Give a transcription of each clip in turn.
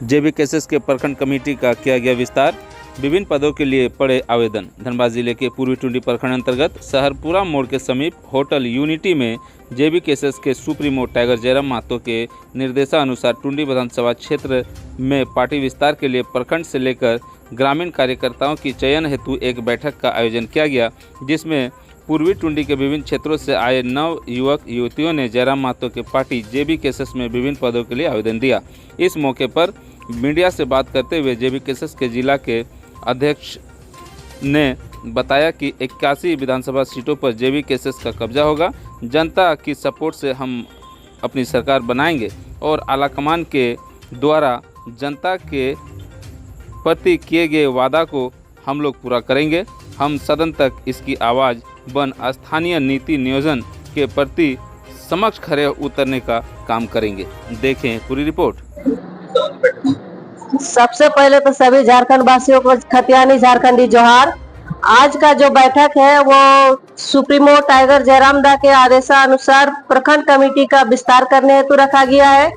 JBKSS के प्रखंड committee का किया गया विस्तार। विभिन्न पदों के लिए पड़े आवेदन। धनबाद जिले के पूर्वी टुंडी प्रखंड अंतर्गत सहरपुरा मोड़ के समीप होटल यूनिटी में जेबीकेएसएस के सुप्रीमो टाइगर जयराम महतो के निर्देशानुसार टुंडी विधानसभा क्षेत्र में पार्टी विस्तार के लिए प्रखंड से लेकर ग्रामीण कार्यकर्ताओं की चयन हेतु एक बैठक का आयोजन किया गया, जिसमें पूर्वी टुंडी के विभिन्न क्षेत्रों से आए 9 युवक युवतियों ने जयराम महतो के पार्टी जेबीकेएसएस में विभिन्न पदों के लिए आवेदन दिया। इस मौके पर मीडिया से बात करते हुए जेबीकेएसएस के जिला के अध्यक्ष ने बताया कि 81 विधानसभा सीटों पर जेबीकेएसएस का कब्जा होगा। जनता की सपोर्ट से हम अपनी सरकार बनाएंगे और आलाकमान के द्वारा जनता के प्रति किए गए वादा को हम लोग पूरा करेंगे। हम सदन तक इसकी आवाज़ बन स्थानीय नीति नियोजन के प्रति समक्ष खड़े उतरने का काम करेंगे। देखें पूरी रिपोर्ट। सबसे पहले तो सभी झारखंड वासियों को खतियानी झारखंडी जोहार। आज का जो बैठक है वो सुप्रीमो टाइगर जयराम दा के आदेशानुसार प्रखंड कमेटी का विस्तार करने हेतु रखा गया है,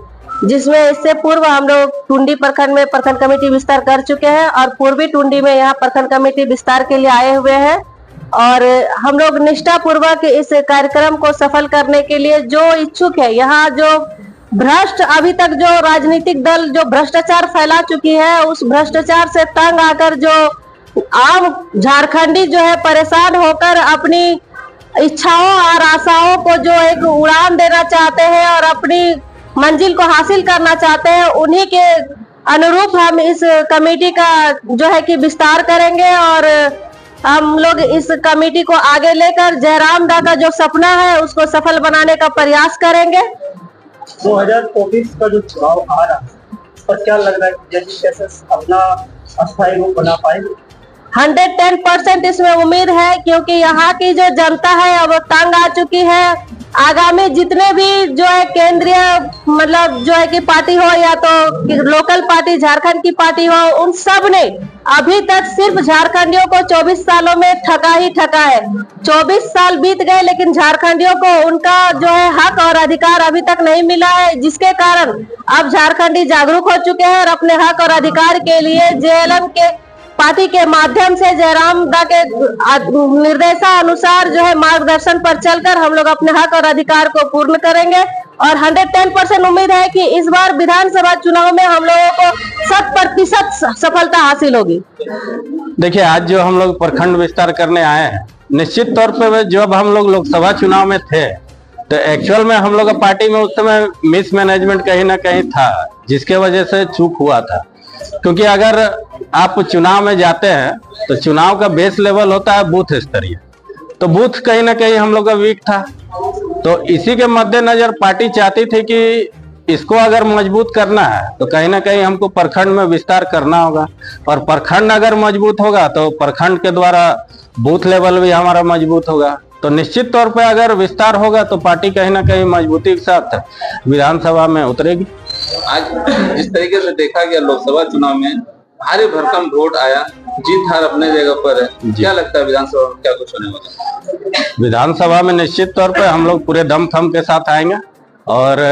जिसमें इससे पूर्व हम लोग टुंडी प्रखंड में प्रखंड कमेटी विस्तार कर चुके हैं और पूर्वी टुंडी में यहाँ प्रखंड कमेटी विस्तार के लिए आए हुए हैं। और हम लोग निष्ठा पूर्वक इस कार्यक्रम को सफल करने के लिए जो इच्छुक है, यहाँ जो भ्रष्ट अभी तक जो राजनीतिक दल जो भ्रष्टाचार फैला चुकी है, उस भ्रष्टाचार से तंग आकर जो आम झारखंडी जो है परेशान होकर अपनी इच्छाओं और आशाओं को जो एक उड़ान देना चाहते हैं और अपनी मंजिल को हासिल करना चाहते हैं, उन्हीं के अनुरूप हम इस कमेटी का जो है कि विस्तार करेंगे और हम लोग इस कमेटी को आगे लेकर जयराम दा का जो सपना है उसको सफल बनाने का प्रयास करेंगे। 2024 का जो चुनाव आ रहा है, उस पर क्या लग रहा है कि जेबीकेएसएस अपना अस्थायी रूप बना पाएगी? 110% इसमें उम्मीद है, क्योंकि यहाँ की जो जनता है अब तंग आ चुकी है। आगामी जितने भी जो है केंद्रीय मतलब जो है कि पार्टी हो या तो लोकल पार्टी झारखंड की पार्टी हो, उन सब ने अभी तक सिर्फ झारखंडियों को 24 सालों में ठगा ही ठगा है। 24 साल बीत गए लेकिन झारखंडियों को उनका जो है हक और अधिकार अभी तक नहीं मिला है, जिसके कारण अब झारखंडी जागरूक हो चुके हैं और अपने हक और अधिकार के लिए जेएलएम के पार्टी के माध्यम से जयराम दा के निर्देशानुसार जो है मार्गदर्शन पर चलकर हम लोग अपने हक और अधिकार को पूर्ण करेंगे और 110% उम्मीद है कि इस बार विधानसभा चुनाव में हम लोगों को 100% सफलता हासिल होगी। देखिए, आज जो हम लोग प्रखंड विस्तार करने आए हैं, निश्चित तौर पे जब हम लोग लोकसभा चुनाव में थे तो एक्चुअल में हम लोग पार्टी में उस समय मिसमैनेजमेंट कहीं ना कहीं था, जिसके वजह से चूक हुआ था। क्योंकि अगर आप चुनाव में जाते हैं तो चुनाव का बेस लेवल होता है बूथ स्तरीय, तो बूथ कहीं ना कहीं हम लोग का वीक था। तो इसी के मद्देनजर पार्टी चाहती थी कि इसको अगर मजबूत करना है तो कहीं ना कहीं हमको प्रखंड में विस्तार करना होगा, और प्रखंड अगर मजबूत होगा तो प्रखंड के द्वारा बूथ लेवल भी हमारा मजबूत होगा। तो निश्चित तौर पे अगर विस्तार होगा तो पार्टी कहीं ना कहीं मजबूती के साथ विधानसभा में उतरेगी। आज जिस तरीके से देखा गया लोकसभा चुनाव में भारी भरकम वोट आया, जीत हार अपने जगह पर है, क्या लगता है विधानसभा में क्या कुछ होने वाला है? विधानसभा में निश्चित तौर पे हम लोग पूरे दम थम के साथ आएंगे और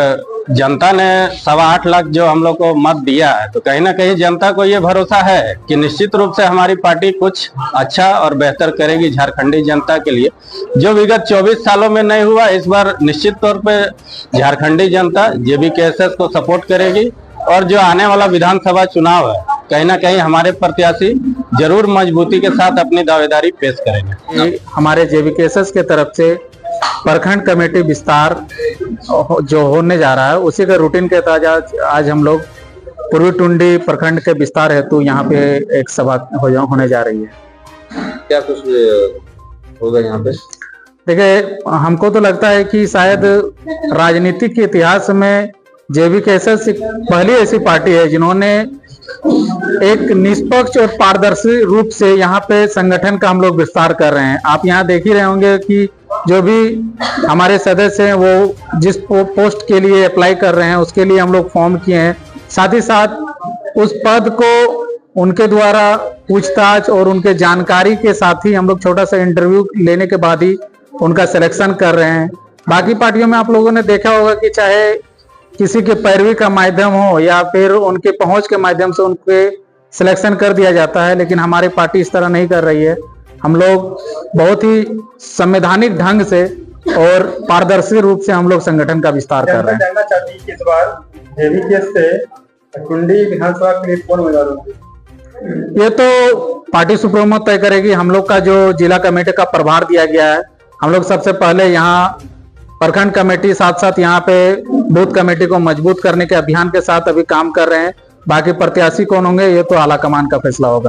जनता ने 8.25 लाख जो हम लोग को मत दिया है, तो कहीं ना कहीं जनता को ये भरोसा है कि निश्चित रूप से हमारी पार्टी कुछ अच्छा और बेहतर करेगी झारखंडी जनता के लिए। जो विगत 24 सालों में नहीं हुआ, इस बार निश्चित तौर पे झारखंडी जनता जेबीकेएसएस को सपोर्ट करेगी और जो आने वाला विधानसभा चुनाव है, कहीं ना कहीं हमारे प्रत्याशी जरूर मजबूती के साथ अपनी दावेदारी पेश करेंगे। हमारे जेबीकेएसएस के तरफ से प्रखंड कमेटी विस्तार जो होने जा रहा है, उसी के रूटीन के तहत आज हम लोग पूर्वी टुंडी प्रखंड के विस्तार हेतु यहाँ पे एक सभा होने जा रही है। क्या कुछ होगा यहाँ पे? देखिए, हमको तो लगता है कि शायद राजनीतिक के इतिहास में जेबीकेएसएस पहली ऐसी पार्टी है जिन्होंने एक निष्पक्ष और पारदर्शी रूप से यहाँ पे संगठन का हम लोग विस्तार कर रहे हैं। आप यहाँ देख ही रहे होंगे कि जो भी हमारे सदस्य हैं वो जिस पोस्ट के लिए अप्लाई कर रहे हैं उसके लिए हम लोग फॉर्म किए हैं। साथ ही साथ उस पद को उनके द्वारा पूछताछ और उनके जानकारी के साथ ही हम लोग छोटा सा इंटरव्यू लेने के बाद ही उनका सिलेक्शन कर रहे हैं। बाकी पार्टियों में आप लोगों ने देखा होगा कि चाहे किसी के पैरवी का माध्यम हो या फिर उनके पहुंच के माध्यम से उनके सिलेक्शन कर दिया जाता है, लेकिन हमारी पार्टी इस तरह नहीं कर रही है। हम लोग बहुत ही संवैधानिक ढंग से और पारदर्शी रूप से हम लोग संगठन का विस्तार कर रहे हैं। जानना चाहती है कि इस बार जेवीकेएस से टुंडी विधानसभा के लिए कौन उम्मीदवार होंगे? ये तो पार्टी सुप्रीमो तय करेगी। हम लोग का जो जिला कमेटी का प्रभार दिया गया है, हम लोग सबसे पहले यहाँ प्रखंड कमेटी साथ साथ यहाँ पे बूथ कमेटी को मजबूत करने के अभियान के साथ अभी काम कर रहे हैं। बाकी प्रत्याशी कौन होंगे ये तो आला कमान का फैसला होगा।